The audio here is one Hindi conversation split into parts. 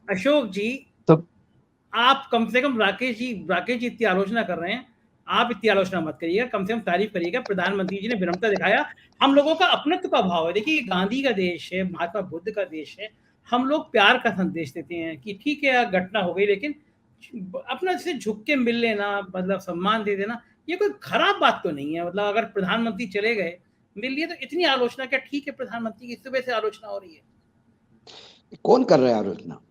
अशोक जी, तो आप कम से कम राकेश जी इतनी आलोचना कर रहे हैं, आप इतनी आलोचना मत करिएगा, कम से कम तारीफ करिएगा। प्रधानमंत्री जी ने विनम्रता दिखाया। हम लोगों का अपनत्व का भाव है। देखिए, गांधी का देश है, महात्मा बुद्ध का देश है। हम लोग प्यार का संदेश देते हैं कि ठीक है, घटना हो गई, लेकिन अपना से झुक के मिल लेना, मतलब सम्मान दे देना, ये कोई खराब बात तो नहीं है। मतलब अगर प्रधानमंत्री चले गए, मिल लिए, तो इतनी आलोचना क्या? ठीक है, प्रधानमंत्री की इस वजह से आलोचना हो रही है। कौन कर रहा है आलोचना?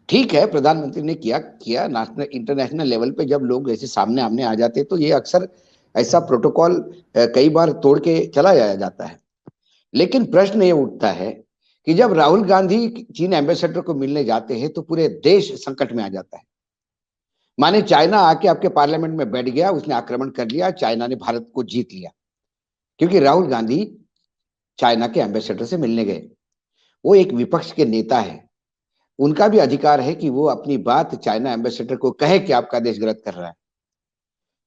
ठीक है, प्रधानमंत्री ने किया किया नेशनल इंटरनेशनल लेवल पे जब लोग ऐसे सामने आमने आ जाते तो ये अक्सर ऐसा प्रोटोकॉल कई बार तोड़ के चला जाया जाता है। लेकिन प्रश्न ये उठता है कि जब राहुल गांधी चीन एम्बेसडर को मिलने जाते हैं तो पूरे देश संकट में आ जाता है। माने चाइना आके आपके पार्लियामेंट में बैठ गया, उसने आक्रमण कर लिया, चाइना ने भारत को जीत लिया क्योंकि राहुल गांधी चाइना के एम्बेसडर से मिलने गए। वो एक विपक्ष के नेता है, उनका भी अधिकार है कि वो अपनी बात चाइना एम्बेसडर को कहे कि आपका देश गलत कर रहा है।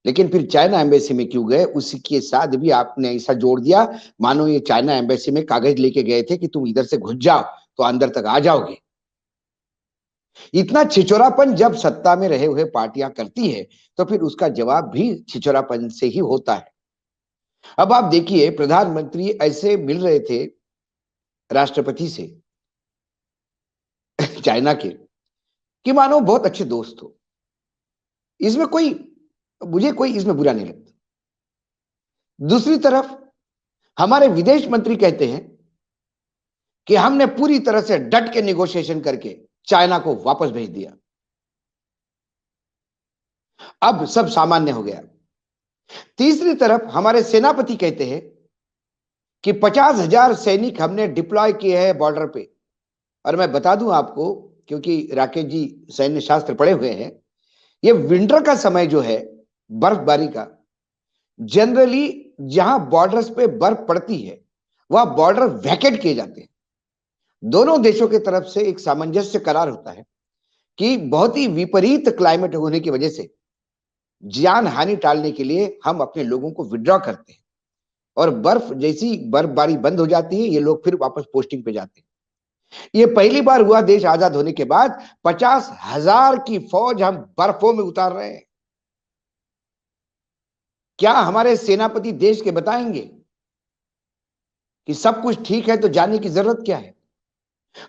लेकिन फिर चाइना एम्बेसी में क्यों गए, उसके साथ भी आपने ऐसा जोड़ दिया मानो ये चाइना एम्बेसी में कागज लेके गए थे कि तुम इधर से घुस जाओ तो अंदर तक आ जाओगे। इतना छिचोरापन जब सत्ता में रहे हुए पार्टियां करती है तो फिर उसका जवाब भी छिचोरापन से ही होता है। अब आप देखिए, प्रधानमंत्री ऐसे मिल रहे थे राष्ट्रपति से चाइना के कि मानो बहुत अच्छे दोस्त हो। इसमें कोई मुझे कोई इसमें बुरा नहीं लगता। दूसरी तरफ हमारे विदेश मंत्री कहते हैं कि हमने पूरी तरह से डट के निगोशिएशन करके चाइना को वापस भेज दिया, अब सब सामान्य हो गया। तीसरी तरफ हमारे सेनापति कहते हैं कि 50,000 सैनिक हमने डिप्लॉय किए हैं बॉर्डर पे। और मैं बता दूं आपको, क्योंकि राकेश जी सैन्य शास्त्र पढ़े हुए हैं, ये विंटर का समय जो है बर्फबारी का, जनरली जहां बॉर्डर्स पे बर्फ पड़ती है वह बॉर्डर वैकेट किए जाते हैं। दोनों देशों की तरफ से एक सामंजस्य करार होता है कि बहुत ही विपरीत क्लाइमेट होने की वजह से जान हानि टालने के लिए हम अपने लोगों को विड्रॉ करते हैं, और बर्फ जैसी बर्फबारी बंद हो जाती है ये लोग फिर वापस पोस्टिंग पे जाते हैं। ये पहली बार हुआ देश आजाद होने के बाद 50,000 की फौज हम बर्फों में उतार रहे हैं। क्या हमारे सेनापति देश के बताएंगे कि सब कुछ ठीक है तो जाने की जरूरत क्या है?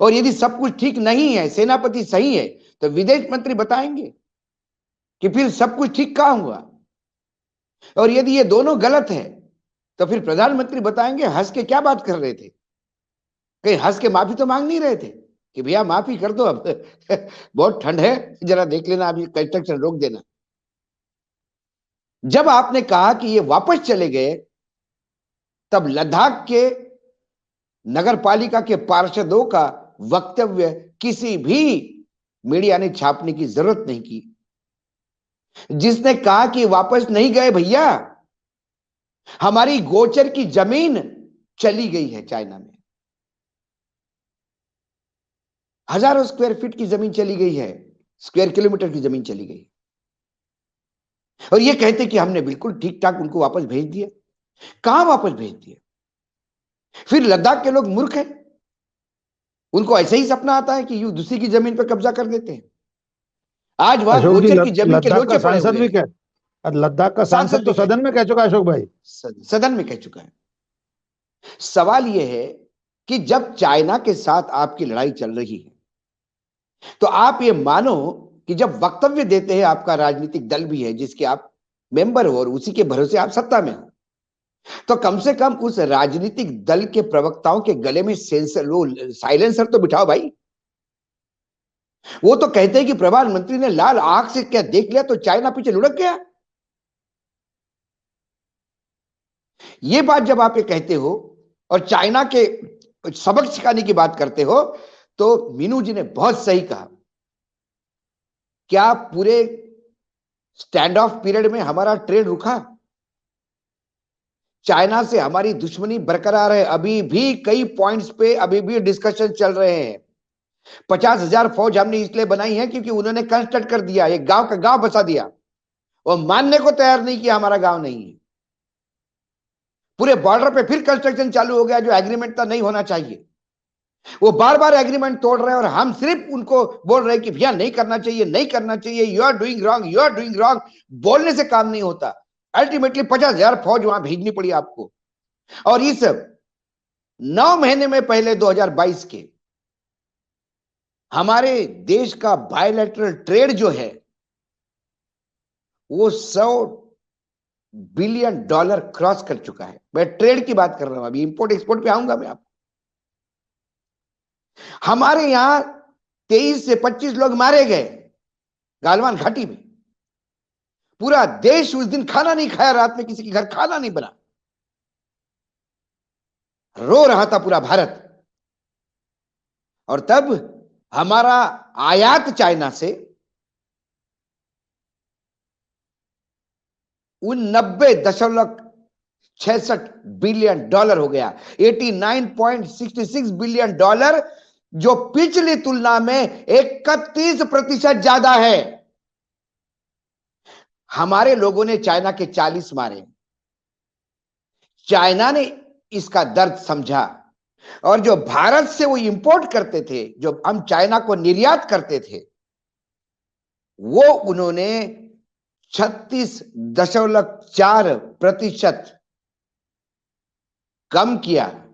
और यदि सब कुछ ठीक नहीं है, सेनापति सही है, तो विदेश मंत्री बताएंगे कि फिर सब कुछ ठीक कहां हुआ? और यदि ये दोनों गलत है तो फिर प्रधानमंत्री बताएंगे हंस के क्या बात कर रहे थे? कहीं हंस के माफी तो मांग नहीं रहे थे कि भैया माफी कर दो, अब बहुत ठंड है, जरा देख लेना, अभी कंस्ट्रक्शन रोक देना। जब आपने कहा कि ये वापस चले गए, तब लद्दाख के नगर पालिका के पार्षदों का वक्तव्य किसी भी मीडिया ने छापने की जरूरत नहीं की, जिसने कहा कि वापस नहीं गए भैया, हमारी गोचर की जमीन चली गई है चाइना में, हजारों स्क्वायर फीट की जमीन चली गई है, स्क्वायर किलोमीटर की जमीन चली गई, और ये कहते कि हमने बिल्कुल ठीक ठाक उनको वापस भेज दिया। कहां वापस भेज दिया? फिर लद्दाख के लोग मूर्ख हैं, उनको ऐसे ही सपना आता है कि यूं दूसरी की जमीन पर कब्जा कर देते हैं। आज वहां अशोक जी, गोचर की जमीन के लद्दाख का लोचे पड़े सांसद हुए भी हैं। कह लद्दाख का सांसद सांसद भी तो कह सदन में कह चुका है अशोक भाई। सदन में कह चुका है। सवाल यह है कि जब चाइना के साथ आपकी लड़ाई चल रही है तो आप ये मानो कि जब वक्तव्य देते हैं, आपका राजनीतिक दल भी है जिसके आप मेंबर हो और उसी के भरोसे आप सत्ता में हो, तो कम से कम उस राजनीतिक दल के प्रवक्ताओं के गले में साइलेंसर तो बिठाओ भाई। वो तो कहते हैं कि प्रधानमंत्री ने लाल आंख से क्या देख लिया तो चाइना पीछे लुढ़क गया। ये बात जब आप ये कहते हो और चाइना के सबक सिखाने की बात करते हो, तो मीनू जी ने बहुत सही कहा। क्या पूरे स्टैंड ऑफ पीरियड में हमारा ट्रेड रुका? चाइना से हमारी दुश्मनी बरकरार है, अभी भी कई पॉइंट्स पे अभी भी डिस्कशन चल रहे हैं। 50,000 फौज हमने इसलिए बनाई है क्योंकि उन्होंने कंस्ट्रक्ट कर दिया, एक गांव का गांव बसा दिया, और मानने को तैयार नहीं किया हमारा गांव नहीं है। पूरे बॉर्डर पे फिर कंस्ट्रक्शन चालू हो गया जो एग्रीमेंट था, नहीं होना चाहिए। वो बार बार एग्रीमेंट तोड़ रहे हैं और हम सिर्फ उनको बोल रहे हैं कि भैया नहीं करना चाहिए, नहीं करना चाहिए, you are doing wrong, you are doing wrong. बोलने से काम नहीं होता। अल्टीमेटली 50,000 फौज वहां भेजनी पड़ी आपको। और इस 9 महीने में पहले 2022 के हमारे देश का बायलैटरल ट्रेड जो है वो $100 बिलियन क्रॉस कर चुका है। मैं ट्रेड की बात कर रहा हूं, अभी इंपोर्ट एक्सपोर्ट पे आऊंगा मैं आपको। हमारे यहां 23 से 25 लोग मारे गए गालवान घाटी में। पूरा देश उस दिन खाना नहीं खाया, रात में किसी के घर खाना नहीं बना, रो रहा था पूरा भारत। और तब हमारा आयात चाइना से $90.66 बिलियन हो गया। $89.66 बिलियन, जो पिछली तुलना में 31% ज्यादा है। हमारे लोगों ने चाइना के 40 मारे। चाइना ने इसका दर्द समझा और जो भारत से वो इंपोर्ट करते थे, जो हम चाइना को निर्यात करते थे, वो उन्होंने 36.4% कम किया।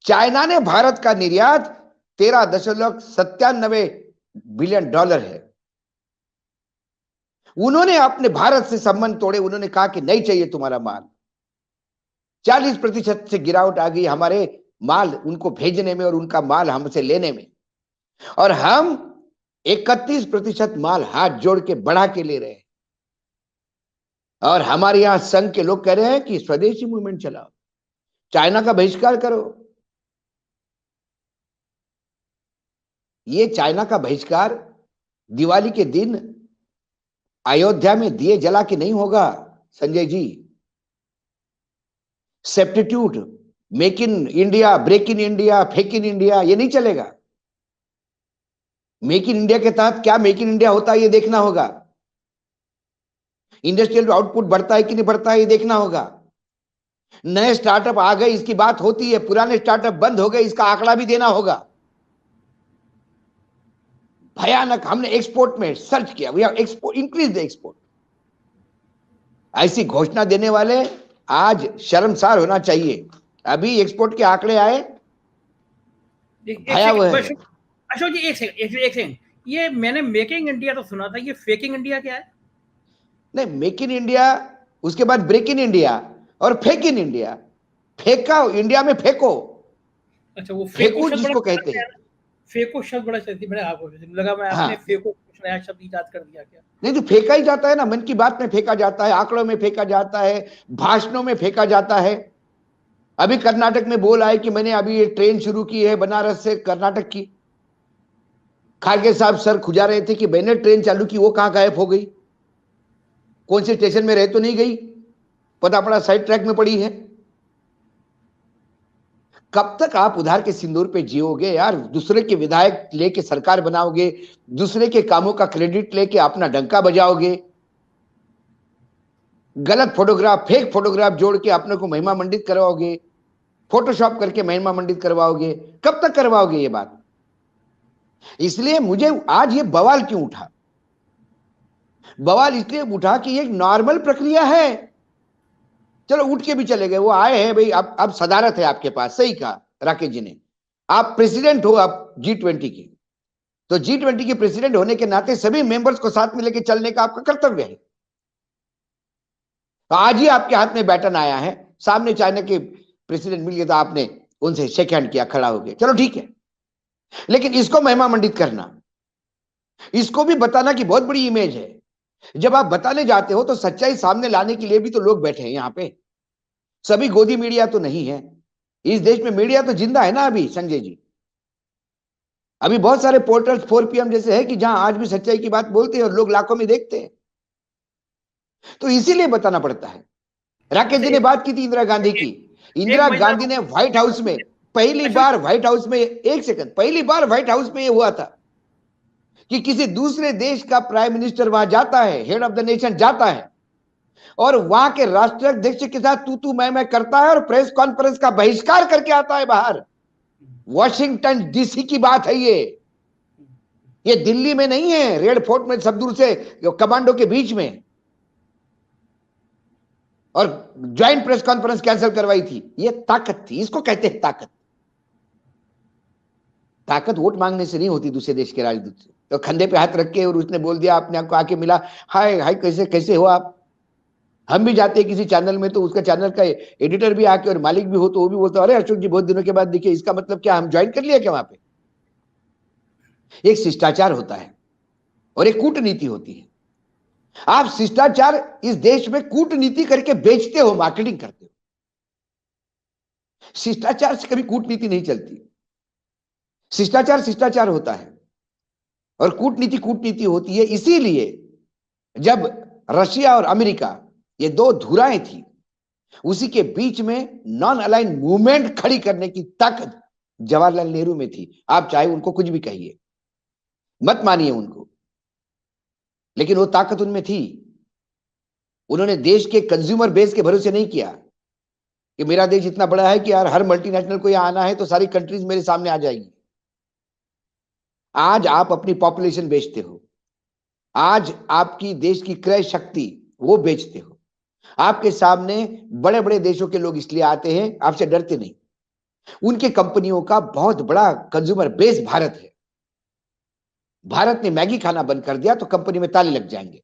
चाइना ने भारत का निर्यात $13.97 बिलियन है। उन्होंने अपने भारत से संबंध तोड़े। उन्होंने कहा कि नहीं चाहिए तुम्हारा माल। 40% से गिरावट आ गई हमारे माल उनको भेजने में और उनका माल हमसे लेने में। और हम 31% माल हाथ जोड़ के बढ़ा के ले रहे हैं। और हमारे यहां संघ के लोग कह रहे हैं कि स्वदेशी मूवमेंट चलाओ, चाइना का बहिष्कार करो। ये चाइना का बहिष्कार दिवाली के दिन अयोध्या में दिए जला के नहीं होगा Sanjay ji. Substitute, make in India, break in India, fake in India, ये नहीं चलेगा। मेक इन इंडिया के तहत क्या मेक इन इंडिया होता है ये देखना होगा। इंडस्ट्रियल आउटपुट बढ़ता है कि नहीं बढ़ता है ये देखना होगा। नए स्टार्टअप आ गए इसकी बात होती है, पुराने स्टार्टअप बंद हो गए इसका आंकड़ा भी देना होगा। भयानक हमने एक्सपोर्ट में सर्च किया, we have export, increase the export. ऐसी घोषणा देने वाले आज शर्मसार होना चाहिए। अभी एक्सपोर्ट के आंकड़े आए, भयावह है। अशोक जी एक सेकंड, ये मैंने मेकिंग इंडिया तो सुना था, ये फेकिंग इंडिया क्या है? नहीं, मेक इन इंडिया, उसके बाद ब्रेक इन इंडिया और फेक इन इंडिया। फेंका इंडिया में फेंको। अच्छा, वो फेंको जिसको कहते हैं। फेको शब्द बड़ा चलती है, आपको लगा मैं आपने फेको कुछ नया शब्द इजाद कर दिया क्या? नहीं तो फेंका ही जाता है ना, मन की बात में फेंका जाता है, आंकड़ों में फेंका जाता है, भाषणों में फेंका जाता है। अभी कर्नाटक में बोल आए कि मैंने अभी ये ट्रेन शुरू की है बनारस से कर्नाटक की। खारगे साहब सर खुजा रहे थे कि मैंने ट्रेन चालू की, वो कहां गायब हो गई, कौन से स्टेशन में रह तो नहीं गई, पता पड़ा साइड ट्रैक में पड़ी है। कब तक आप उधार के सिंदूर पे जियोगे यार? दूसरे के विधायक लेके सरकार बनाओगे, दूसरे के कामों का क्रेडिट लेके अपना डंका बजाओगे, गलत फोटोग्राफ, फेक फोटोग्राफ जोड़ के अपने को महिमा मंडित करवाओगे, फोटोशॉप करके महिमा मंडित करवाओगे। कब तक करवाओगे ये बात? इसलिए मुझे आज ये बवाल क्यों उठा? बवाल इसलिए उठा कि एक नॉर्मल प्रक्रिया है। चलो उठ के भी चले गए, वो आए हैं भाई, अब सदारत है आपके पास। सही कहा राकेश जी ने, आप प्रेसिडेंट हो आप G20 की, तो G20 के प्रेसिडेंट होने के नाते सभी मेंबर्स को साथ में लेके चलने का आपका कर्तव्य है। तो आज ही आपके हाथ में बैटन आया है, सामने चाइना के प्रेसिडेंट मिल गए तो आपने उनसे शेक हैंड किया, खड़ा हो गए, चलो ठीक है। लेकिन इसको महिमा मंडित करना, इसको भी बताना कि बहुत बड़ी इमेज है। जब आप बताने जाते हो तो सच्चाई सामने लाने के लिए भी तो लोग बैठे हैं यहाँ पे। सभी गोदी मीडिया तो नहीं है इस देश में, मीडिया तो जिंदा है ना अभी संजय जी। अभी बहुत सारे पोर्टल्स 4 PM जैसे है कि जहां आज भी सच्चाई की बात बोलते हैं और लोग लाखों में देखते हैं। तो इसीलिए बताना पड़ता है। राकेश जी ने बात की थी इंदिरा गांधी की। इंदिरा गांधी ने व्हाइट हाउस में पहली बार, व्हाइट हाउस में, एक सेकंड, पहली बार व्हाइट हाउस में यह हुआ था कि किसी दूसरे देश का प्राइम मिनिस्टर वहां जाता है, हेड ऑफ द नेशन जाता है और वहां के राष्ट्राध्यक्ष के साथ तू मैं करता है और प्रेस कॉन्फ्रेंस का बहिष्कार करके आता है बाहर। वॉशिंगटन डीसी की बात है ये दिल्ली में नहीं है, रेड फोर्ट में सब दूर से कमांडो के बीच में, और ज्वाइंट प्रेस कॉन्फ्रेंस कैंसिल करवाई थी। ये ताकत थी, इसको कहते हैं ताकत। ताकत वोट मांगने से नहीं होती दूसरे देश के राजदूत से। तो कंधे पे हाथ रख के और उसने बोल दिया, आपने आपको आके मिला, हाय हाय कैसे कैसे हो आप। हम भी जाते हैं किसी चैनल में तो उसका चैनल का एडिटर भी आके और मालिक भी हो तो वो भी बोलता है, अरे अशोक जी बहुत दिनों के बाद दिखे, इसका मतलब क्या हम ज्वाइन कर लिया क्या वहां पे। एक शिष्टाचार होता है और एक कूटनीति होती है। आप शिष्टाचार इस देश में कूटनीति करके बेचते हो, मार्केटिंग करते हो। शिष्टाचार से कभी कूटनीति नहीं चलती। शिष्टाचार शिष्टाचार होता है और कूटनीति कूटनीति होती है। इसीलिए जब रशिया और अमेरिका ये दो धुराएं थी, उसी के बीच में नॉन अलाइन मूवमेंट खड़ी करने की ताकत जवाहरलाल नेहरू में थी। आप चाहे उनको कुछ भी कहिए, मत मानिए उनको, लेकिन वो ताकत उनमें थी। उन्होंने देश के कंज्यूमर बेस के भरोसे नहीं किया कि मेरा देश इतना बड़ा है कि यार हर मल्टीनेशनल को यहां आना है तो सारी कंट्रीज मेरे सामने आ जाएगी। आज आप अपनी पॉपुलेशन बेचते हो, आज आपकी देश की क्रय शक्ति वो बेचते हो। आपके सामने बड़े बड़े देशों के लोग इसलिए आते हैं, आपसे डरते नहीं। उनके कंपनियों का बहुत बड़ा कंज्यूमर बेस भारत है। भारत ने मैगी खाना बंद कर दिया तो कंपनी में ताले लग जाएंगे।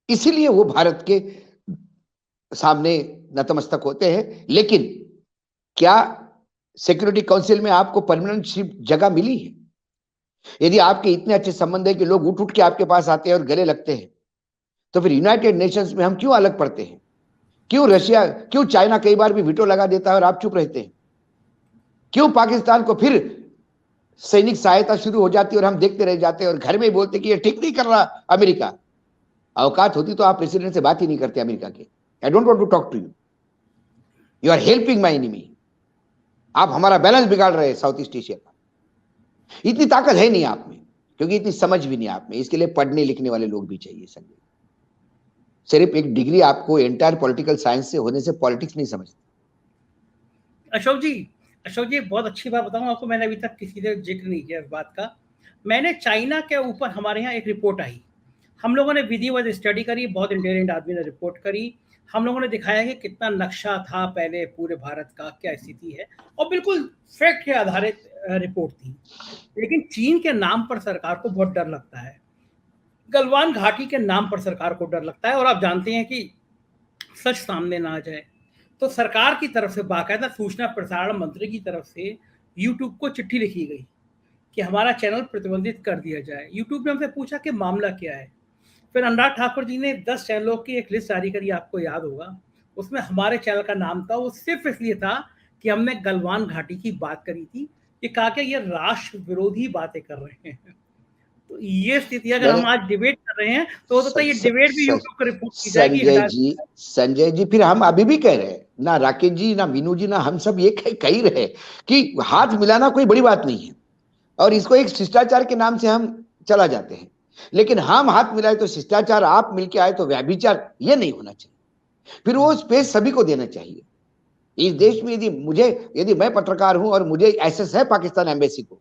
इसीलिए वो भारत के सामने नतमस्तक होते हैं। लेकिन क्या सिक्योरिटी काउंसिल में आपको परमानेंट जगह मिली है? यदि आपके इतने अच्छे संबंध है कि लोग उठ उठ के आपके पास आते हैं और गले लगते हैं, तो फिर यूनाइटेड नेशंस में हम क्यों अलग पड़ते हैं? क्यों रशिया, क्यों चाइना कई बार भी वीटो लगा देता है और आप चुप रहते हैं? क्यों पाकिस्तान को फिर सैनिक सहायता शुरू हो जाती है और हम देखते रह जाते हैं और घर में ही बोलते कि ये ठीक नहीं कर रहा अमेरिका? औकात होती तो आप प्रेसिडेंट से बात ही नहीं करते अमेरिका के। I don't want to talk to you, you are helping my enemy. आप हमारा बैलेंस बिगाड़ रहे हैं साउथ ईस्ट एशिया का। इतनी ताकत है नहीं आप में, क्योंकि इतनी समझ भी नहीं आप में। इसके लिए पढ़ने लिखने वाले लोग भी चाहिए। संजय, सिर्फ एक डिग्री आपको एंटायर पॉलिटिकल साइंस से होने से पॉलिटिक्स नहीं समझते। अशोक जी बहुत अच्छी बात बताऊं आपको, मैंने अभी तक किसी से जिक्र नहीं किया इस बात का। मैंने चाइना के ऊपर, हमारे यहाँ एक रिपोर्ट आई, हम लोगों ने विधिवत स्टडी करी, बहुत इंटेलिजेंट आदमी ने रिपोर्ट करी। हम लोगों ने दिखाया कि कितना नक्शा था पहले पूरे भारत का, क्या स्थिति है, और बिल्कुल फैक्ट के आधारित रिपोर्ट थी। लेकिन चीन के नाम पर सरकार को बहुत डर लगता है, गलवान घाटी के नाम पर सरकार को डर लगता है। और आप जानते हैं कि सच सामने ना आ जाए तो सरकार की तरफ से बाकायदा सूचना प्रसारण मंत्री की तरफ से यूट्यूब को चिट्ठी लिखी गई कि हमारा चैनल प्रतिबंधित कर दिया जाए। यूट्यूब ने हमसे पूछा कि मामला क्या है। फिर अनुराग ठाकुर जी ने 10 चैनलों की एक लिस्ट जारी करी, आपको याद होगा, उसमें हमारे चैनल का नाम था। वो सिर्फ इसलिए था कि हमने गलवान घाटी की बात करी थी। ये कहा कि ये राष्ट्र विरोधी बातें कर रहे हैं। तो ये स्थिति, अगर हम आज डिबेट कर रहे हैं तो हो सकता है ये डिबेट भी यूट्यूब पर रिपोर्ट की जाएगी। संजय जी, फिर हम अभी भी कह रहे हैं ना, राकेश जी ना मीनू जी ना, हम सब ये कह ही रहे कि हाथ मिलाना कोई बड़ी बात नहीं है और इसको एक शिष्टाचार के नाम से हम चला जाते हैं। लेकिन हम हाथ मिलाए तो शिष्टाचार, आप मिलके आए तो व्यभिचार, ये नहीं होना चाहिए। फिर वो स्पेस सभी को देना चाहिए। इस देश में यदि मैं पत्रकार हूं और मुझे एक्सेस है पाकिस्तान एम्बेसी को,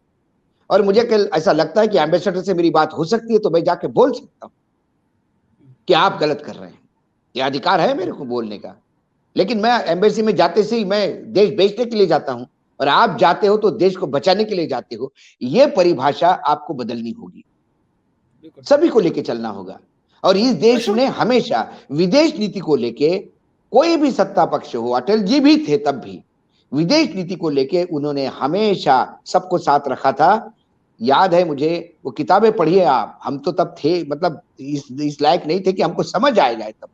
और मुझे ऐसा लगता है कि एम्बेसडर से मेरी बात हो सकती है, तो मैं जाके बोल सकता हूं कि आप गलत कर रहे हैं। यह अधिकार है मेरे को बोलने का। लेकिन मैं एम्बेसी में जाते से ही मैं देश बेचने के लिए जाता हूं, और आप जाते हो तो देश को बचाने के लिए जाते हो। यह परिभाषा आपको बदलनी होगी, सभी को लेके चलना होगा। और इस देश ने हमेशा विदेश नीति को लेके, कोई भी सत्ता पक्ष हो, अटल जी भी थे तब भी, विदेश नीति को लेके उन्होंने हमेशा सबको साथ रखा था। याद है मुझे, वो किताबें पढ़िए आप, हम तो तब थे, मतलब इस लायक नहीं थे कि हमको समझ आ जाए तब,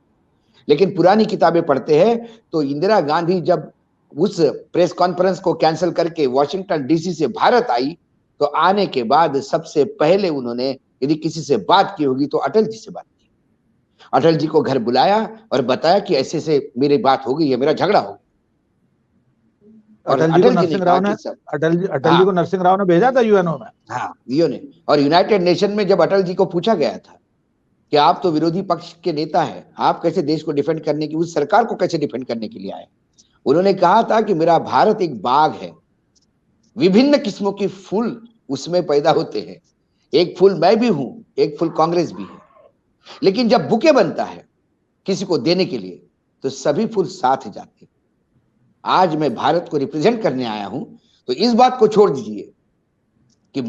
लेकिन पुरानी किताबें पढ़ते हैं तो इंदिरा गांधी जब उस प्रेस कॉन्फ्रेंस को कैंसिल करके वॉशिंगटन डीसी से भारत आई, तो आने के बाद सबसे पहले उन्होंने यदि किसी से बात की होगी तो अटल जी से बात की। अटल जी को घर बुलाया और बताया कि ऐसे से मेरी बात हो गई है, मेरा झगड़ा हो गया। अटल जी को नरसिंह राव ने भेजा था यूएनओ में। हाँ, ने। और यूनाइटेड नेशन में जब अटल जी को पूछा गया था कि आप तो विरोधी पक्ष के नेता हैं, आप कैसे देश को डिफेंड करने की, उस सरकार को कैसे डिफेंड करने के लिए आए, उन्होंने कहा था कि मेरा भारत एक बाग है, विभिन्न किस्मों के फूल उसमें पैदा होते हैं, एक फूल मैं भी हूं, एक फूल कांग्रेस भी है, लेकिन जब बुके बनता है किसी को देने के लिए तो सभी फूल साथ जाते हैं। आज मैं भारत को रिप्रेजेंट करने आया हूं, तो इस बात को छोड़ दीजिए कि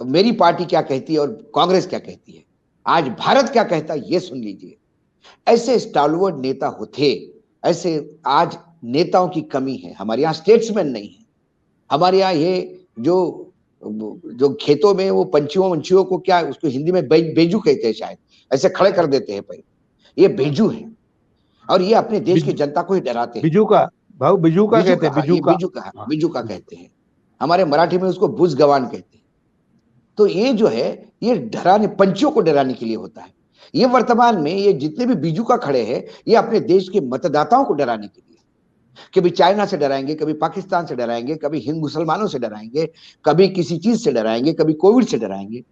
मेरी पार्टी क्या कहती है और कांग्रेस क्या कहती है, आज भारत क्या कहता है ये सुन लीजिए। ऐसे स्टालवर्ड नेता होते, ऐसे आज नेताओं की कमी है। हमारे यहाँ स्टेट्समैन नहीं है। हमारे यहाँ ये जो खेतों में वो पंछियों को क्या उसको हिंदी में बेजू कहते हैं, शायद ऐसे खड़े कर देते हैं पैर, ये बेजू है और ये अपने देश की जनता को ही डराते हैं। बिजू का भाव, बिजू का कहते हैं, बिजू का कहते हैं, हमारे मराठी में उसको बुजगवान कहते हैं। तो ये जो है ये डराने, पंछियों को डराने के लिए होता है। ये वर्तमान में ये जितने भी बिजू का खड़े हैं ये अपने देश के मतदाताओं को डराने के लिए, कभी चाइना से डराएंगे, कभी पाकिस्तान से डराएंगे, कभी हिंदू मुसलमानों से डराएंगे, कभी किसी चीज से डराएंगे, कभी कोविड से डराएंगे।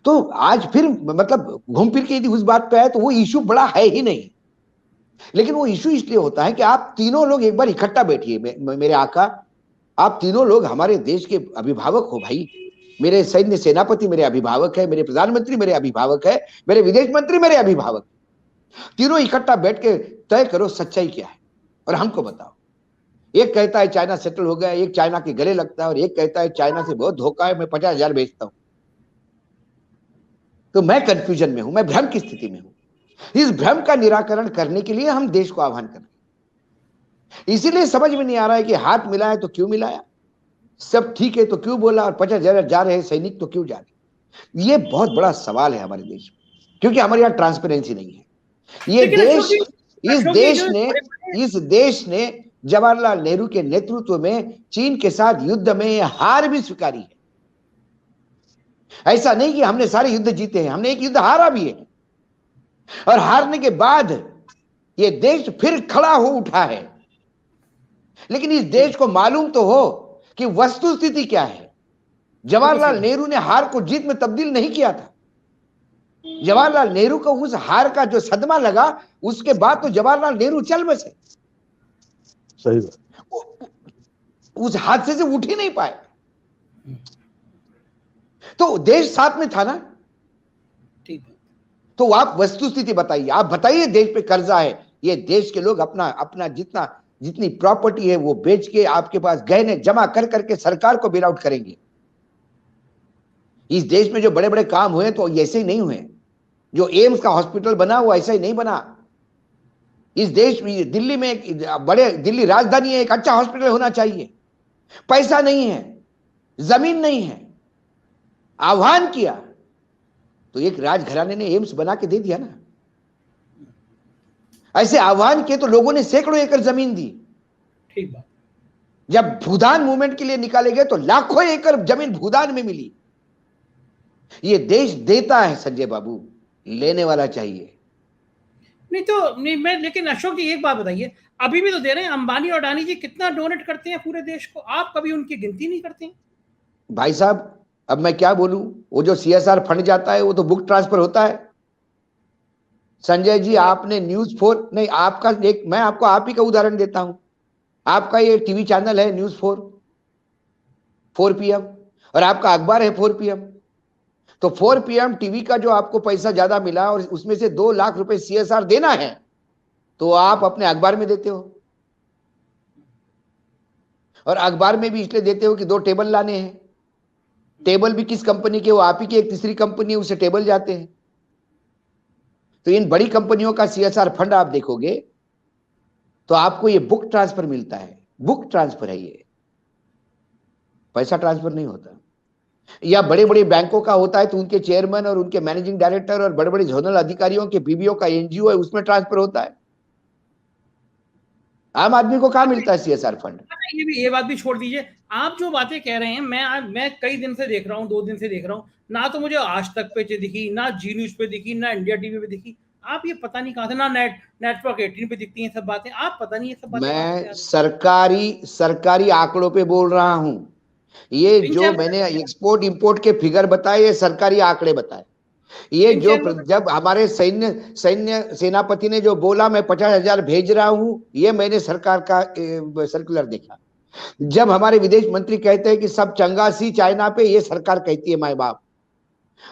तो आज फिर मतलब घूम फिर के यदि उस बात पे आए तो वो इशू बड़ा है ही नहीं, लेकिन वो इशू इसलिए होता है कि आप तीनों लोग एक बार इकट्ठा बैठिए। मेरे आका, आप तीनों लोग हमारे देश के अभिभावक हो भाई। मेरे सैन्य सेनापति मेरे अभिभावक है, मेरे प्रधानमंत्री मेरे अभिभावक है, मेरे विदेश मंत्री मेरे अभिभावक। तीनों इकट्ठा बैठ के तय करो सच्चाई क्या है और हमको बताओ। एक कहता है चाइना सेटल हो गया, एक चाइना के गले लगता है, और एक कहता है चाइना से बहुत धोखा है, मैं 50,000 बेचता हूं। तो मैं कंफ्यूजन में हूं, मैं भ्रम की स्थिति में हूं। इस भ्रम का निराकरण करने के लिए हम देश को आह्वान कर रहे हैं। इसीलिए समझ में नहीं आ रहा है कि हाथ मिलाया तो क्यों मिलाया, सब ठीक है तो क्यों बोला, और 50,000 जा रहे हैं सैनिक तो क्यों जा रहे। ये बहुत बड़ा सवाल है हमारे देश में, क्योंकि हमारे यहाँ ट्रांसपेरेंसी नहीं है। ये देश, इस देश ने जवाहरलाल नेहरू के नेतृत्व में चीन के साथ युद्ध में हार भी स्वीकारी है। ऐसा नहीं कि हमने सारे युद्ध जीते हैं, हमने एक युद्ध हारा भी है, और हारने के बाद ये देश फिर खड़ा हो उठा है। लेकिन इस देश को मालूम तो हो कि वस्तुस्थिति क्या है। जवाहरलाल नेहरू ने हार को जीत में तब्दील नहीं किया था। जवाहरलाल नेहरू को उस हार का जो सदमा लगा, उसके बाद तो जवाहरलाल नेहरू चल बसे। सही बात। उस हादसे से उठ ही नहीं पाए। तो देश साथ में था ना। ठीक है, तो आप वस्तुस्थिति बताइए, आप बताइए देश पे कर्जा है, ये देश के लोग अपना जितनी प्रॉपर्टी है वो बेच के आपके पास गहने जमा कर करके सरकार को बेल आउट करेंगे। इस देश में जो बड़े बड़े काम हुए तो ऐसे ही नहीं हुए। जो एम्स का हॉस्पिटल बना वो ऐसा ही नहीं बना। इस देश में दिल्ली में दिल्ली राजधानी है, एक अच्छा हॉस्पिटल होना चाहिए। पैसा नहीं है, जमीन नहीं है, आह्वान किया तो एक राजघराने ने एम्स बना के दे दिया ना। ऐसे आह्वान किए तो लोगों ने सैकड़ों एकड़ जमीन दी। ठीक बात। जब भूदान मूवमेंट के लिए निकाले गए तो लाखों एकड़ जमीन भूदान में मिली। ये देश देता है संजय बाबू, लेने वाला चाहिए। लेकिन अशोक जी एक बात बताइए, अभी भी तो दे रहे हैं। अंबानी और अडानी जी कितना डोनेट करते हैं पूरे देश को, आप कभी उनकी गिनती नहीं करते हैं? भाई साहब अब मैं क्या बोलूं, वो जो CSR फंड जाता है वो तो बुक ट्रांसफर होता है। संजय जी आपने न्यूज़ 4 नहीं, आपका एक मैं आपको आप ही का उदाहरण देता हूं। आपका ये टीवी चैनल है न्यूज़ 4 PM, और आपका अखबार है 4 PM। तो 4 PM टीवी का जो आपको पैसा ज्यादा मिला और उसमें से 2 लाख रुपए CSR देना है, तो आप अपने अखबार में देते हो। और अखबार में भी इसलिए देते हो कि 2 टेबल लाने हैं। टेबल भी किस कंपनी के, वो आप ही की एक तीसरी कंपनी है, उससे टेबल जाते हैं। तो इन बड़ी कंपनियों का CSR फंड आप देखोगे तो आपको ये बुक ट्रांसफर मिलता है। बुक ट्रांसफर है, ये पैसा ट्रांसफर नहीं होता। या बड़े बड़े बैंकों का होता है तो उनके चेयरमैन और उनके मैनेजिंग डायरेक्टर और बड़े बड़े जोनल अधिकारियों के बीबीओ का NGO है, उसमें ट्रांसफर होता है। आम आदमी को कहाँ मिलता है CSR फंड? ये बात भी छोड़ दीजिए। आप जो बातें कह रहे हैं, मैं कई दिन से देख रहा हूँ, 2 दिन से देख रहा हूँ, ना तो मुझे आज तक पे दिखी, ना जी न्यूज पे दिखी, ना इंडिया टीवी पे दिखी। आप ये पता नहीं कहां से, ना नेटवर्क 18 पे दिखती हैं सब बातें। आप पता नहीं ये सब बातें। मैं सरकारी आंकड़ों पे बोल रहा हूँ। ये जो मैंने एक्सपोर्ट इंपोर्ट के फिगर बताए, ये सरकारी आंकड़े बताए। ये जो जब हमारे सैन्य सेनापति ने जो बोला मैं 50,000 भेज रहा हूं, ये मैंने सरकार का सर्कुलर देखा। जब हमारे विदेश मंत्री कहते हैं कि सब चंगा सी चाइना पे, ये सरकार कहती है माए बाप।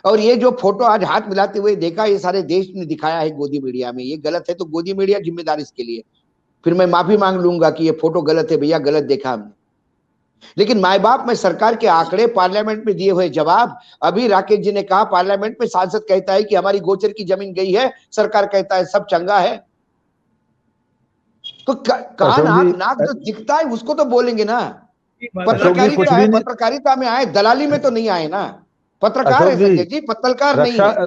और ये जो फोटो आज हाथ मिलाते हुए देखा, ये सारे देश ने दिखाया है गोदी मीडिया में। ये गलत है तो गोदी मीडिया जिम्मेदार इसके लिए, फिर मैं माफी मांग लूंगा कि ये फोटो गलत है भैया, गलत देखा हमने। लेकिन माए बाप में सरकार के आंकड़े, पार्लियामेंट में दिए हुए जवाब, अभी राकेश जी ने कहा पार्लियामेंट में सांसद कहता है कि हमारी गोचर की जमीन गई है, सरकार कहता है सब चंगा है। तो कान आंख नाक जो दिखता है उसको तो बोलेंगे ना। पत्रकारिता में आए, दलाली में तो नहीं आए ना। पत्रकार है संजय जी, पत्रकार नहीं है।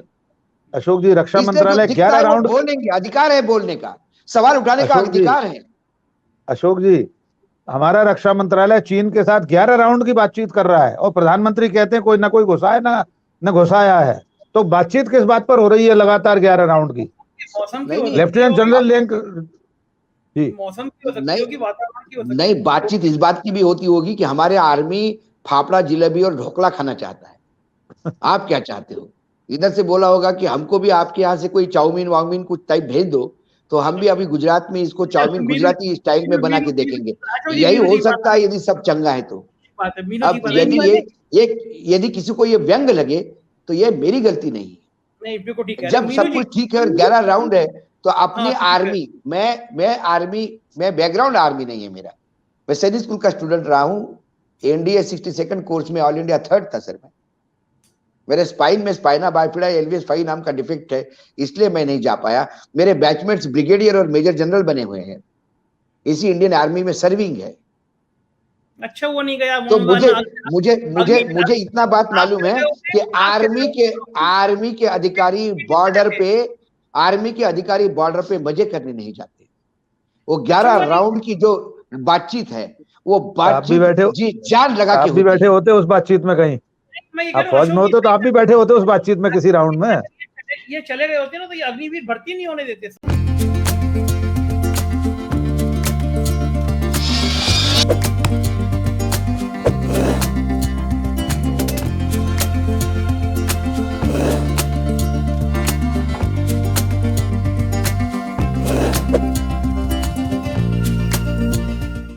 अशोक जी, रक्षा मंत्रालय 11 राउंड बोलेंगे, अधिकार है बोलने का, सवाल उठाने का अधिकार है। अशोक जी, हमारा रक्षा मंत्रालय चीन के साथ 11 राउंड की बातचीत कर रहा है और प्रधानमंत्री कहते हैं कोई ना कोई घुसा है ना घुसाया है। तो बातचीत किस बात पर हो रही है लगातार 11 राउंड की? लेफ्टिनेंट जनरल रैंक जी, मौसम की हो सकती होगी, वातावरण की हो सकती नहीं, बातचीत इस बात की भी होती होगी कि हमारे आर्मी फाफड़ा जिलेबी और ढोकला खाना चाहता है। आप क्या चाहते हो? इधर से बोला होगा कि हमको भी आपके यहाँ से कोई चाउमीन वाउमीन कुछ टाइप भेज दो, तो हम भी अभी गुजरात में इसको चाउमीन गुजराती स्टाइल में बना के देखेंगे। यही हो सकता है यदि सब चंगा है तो। अब यदि किसी को ये व्यंग लगे तो ये मेरी गलती नहीं है। जब सब कुछ ठीक है और 11 राउंड है तो अपनी आर्मी, मैं बैकग्राउंड आर्मी नहीं है मेरा, मैं सैनिक स्कूल का स्टूडेंट रहा हूँ। एनडीए 62nd कोर्स में ऑल इंडिया 3rd था सर। मेरे स्पाइन में स्पाइना बाइफिडा एल्वियस फाई नाम का डिफेक्ट है, इसलिए मैं नहीं जा पाया। मेरे बैचमेट्स ब्रिगेडियर और मेजर जनरल बने हुए हैं, इसी इंडियन आर्मी में सर्विंग है। अच्छा, वो नहीं गया तो मुझे इतना बात मालूम है कि आर्मी के अधिकारी बॉर्डर पे मजे करने नहीं जाते। वो 11 राउंड की जो बातचीत है, वो बातचीत जी जान लगा के भी बैठे होते उस बातचीत में। कहीं आप फौज में होते तो आप भी बैठे होते उस बातचीत में किसी राउंड में। ये चले गए होते ना तो ये अग्निवीर भर्ती नहीं होने देते।